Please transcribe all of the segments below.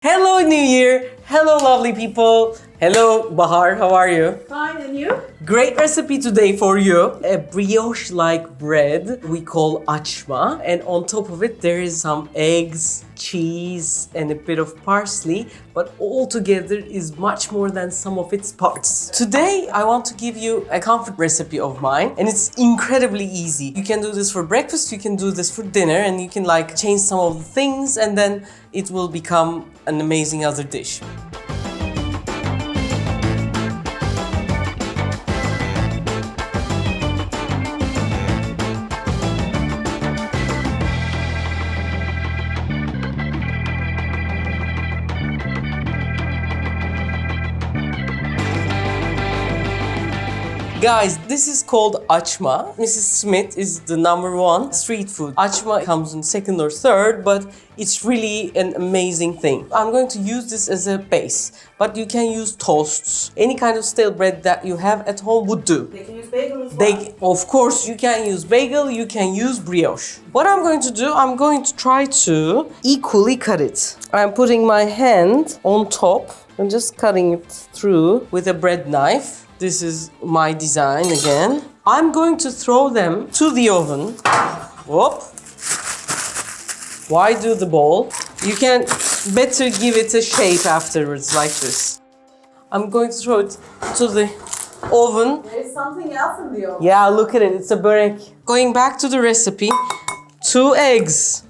Hello, New Year! Hello, lovely people! Hello, Bahar, how are you? Fine, and you? Great recipe today for you. A brioche-like bread we call achma, and on top of it there is some eggs, cheese, and a bit of parsley, but all together is much more than some of its parts. Today I want to give you a comfort recipe of mine, and it's incredibly easy. You can do this for breakfast, you can do this for dinner, and you can change some of the things, and then it will become an amazing other dish. Guys, this is called achma. Mrs. Smith is the #1 street food. Achma comes in second or third, but it's really an amazing thing. I'm going to use this as a base, but you can use toasts. Any kind of stale bread that you have at home would do. They can use bagel as well. Of course, you can use bagel, you can use brioche. What I'm going to do, I'm going to try to equally cut it. I'm putting my hand on top and just cutting it through with a bread knife. This is my design again. I'm going to throw them to the oven. Whoop. Why do the ball? You can better give it a shape afterwards like this. I'm going to throw it to the oven. There is something else in the oven. Yeah, look at it. It's a börek. Going back to the recipe, 2 eggs.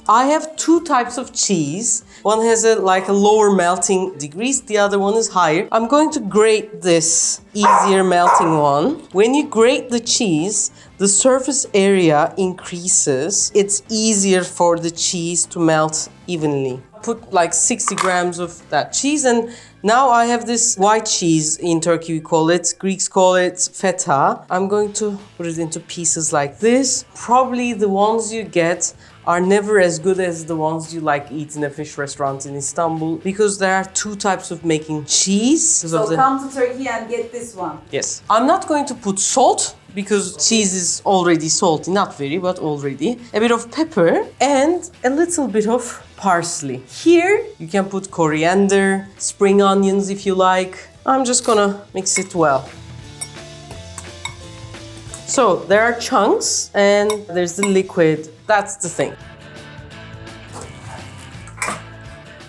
I have 2 types of cheese. One has a lower melting degrees, the other one is higher. I'm going to grate this easier melting one. When you grate the cheese, the surface area increases. It's easier for the cheese to melt evenly. Put 60 grams of that cheese, and now I have this white cheese. In Turkey we call it, Greeks call it feta. I'm going to put it into pieces like this. Probably the ones you get are never as good as the ones you eat in a fish restaurant in Istanbul, because there are 2 types of making cheese. So come to Turkey and get this one. Yes. I'm not going to put salt because cheese is already salty, not very, but already. A bit of pepper and a little bit of parsley. Here you can put coriander, spring onions if you like. I'm just gonna mix it well. So there are chunks and there's the liquid. That's the thing.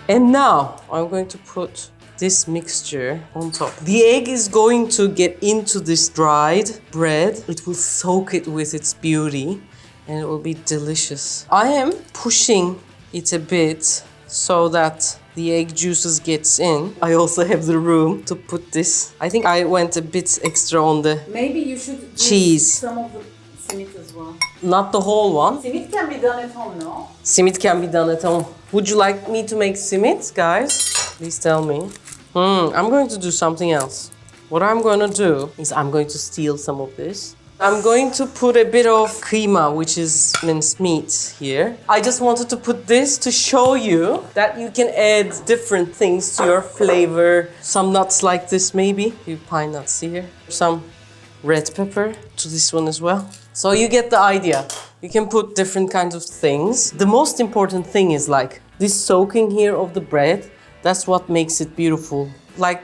And now I'm going to put this mixture on top. The egg is going to get into this dried bread. It will soak it with its beauty and it will be delicious. I am pushing it a bit so that the egg juices gets in. I also have the room to put this. I think I went a bit extra on the Maybe you should use cheese. some of the simit as well. Not the whole one. Simit can be done at home, no? Simit can be done at home. Would you like me to make simit, guys? Please tell me. I'm going to do something else. What I'm going to do is I'm going to steal some of this. I'm going to put a bit of keema, which is minced meat here. I just wanted to put this to show you that you can add different things to your flavor. Some nuts like this maybe. A few pine nuts here. Some red pepper to this one as well. So you get the idea. You can put different kinds of things. The most important thing is this soaking here of the bread. That's what makes it beautiful.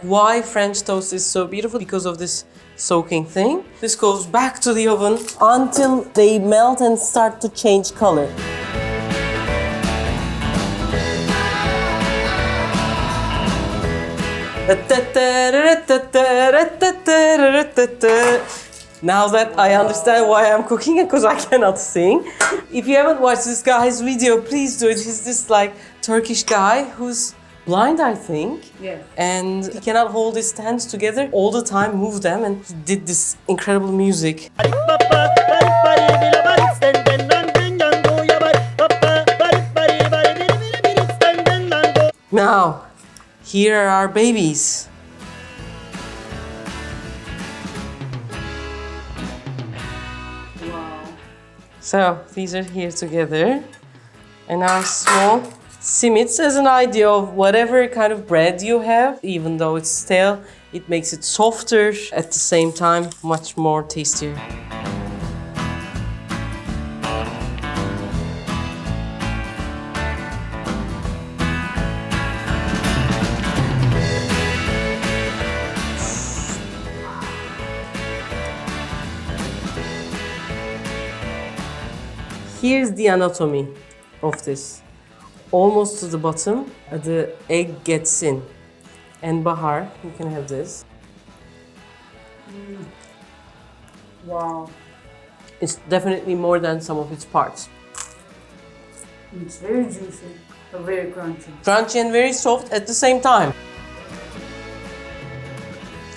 Why French toast is so beautiful? Because of this soaking thing. This goes back to the oven until they melt and start to change color. Now that I understand why I'm cooking, because I cannot sing. If you haven't watched this guy's video, please do it. He's this Turkish guy who's blind, I think. Yes. And he cannot hold his hands together all the time, move them, and he did this incredible music. Now, here are our babies. Wow. So, these are here together. And our small simits as an idea of whatever kind of bread you have, even though it's stale, it makes it softer, at the same time, much more tastier. here's the anatomy of this. Almost to the bottom, the egg gets in. And Bahar, you can have this. Wow. It's definitely more than some of its parts. It's very juicy, but very crunchy. Crunchy and very soft at the same time.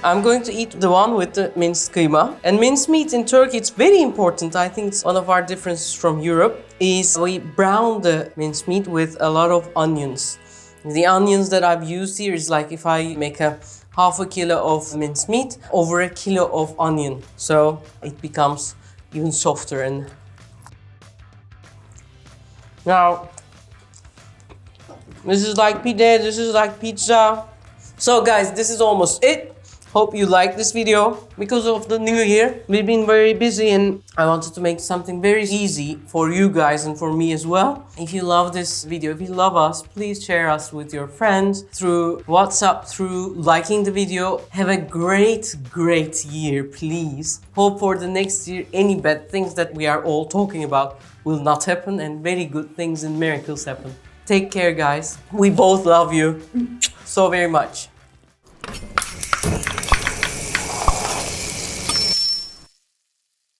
I'm going to eat the one with the minced kıyma. And minced meat in Turkey, it's very important. I think it's one of our differences from Europe, is we brown the minced meat with a lot of onions. The onions that I've used here is like if I make a half a kilo of minced meat over a kilo of onion. So it becomes even softer. And now, this is like pide, this is like pizza. So guys, this is almost it. Hope you like this video. Because of the new year, we've been very busy and I wanted to make something very easy for you guys and for me as well. If you love this video, if you love us, please share us with your friends through WhatsApp, through liking the video. Have a great, great year, please. Hope for the next year any bad things that we are all talking about will not happen and very good things and miracles happen. Take care, guys. We both love you so very much.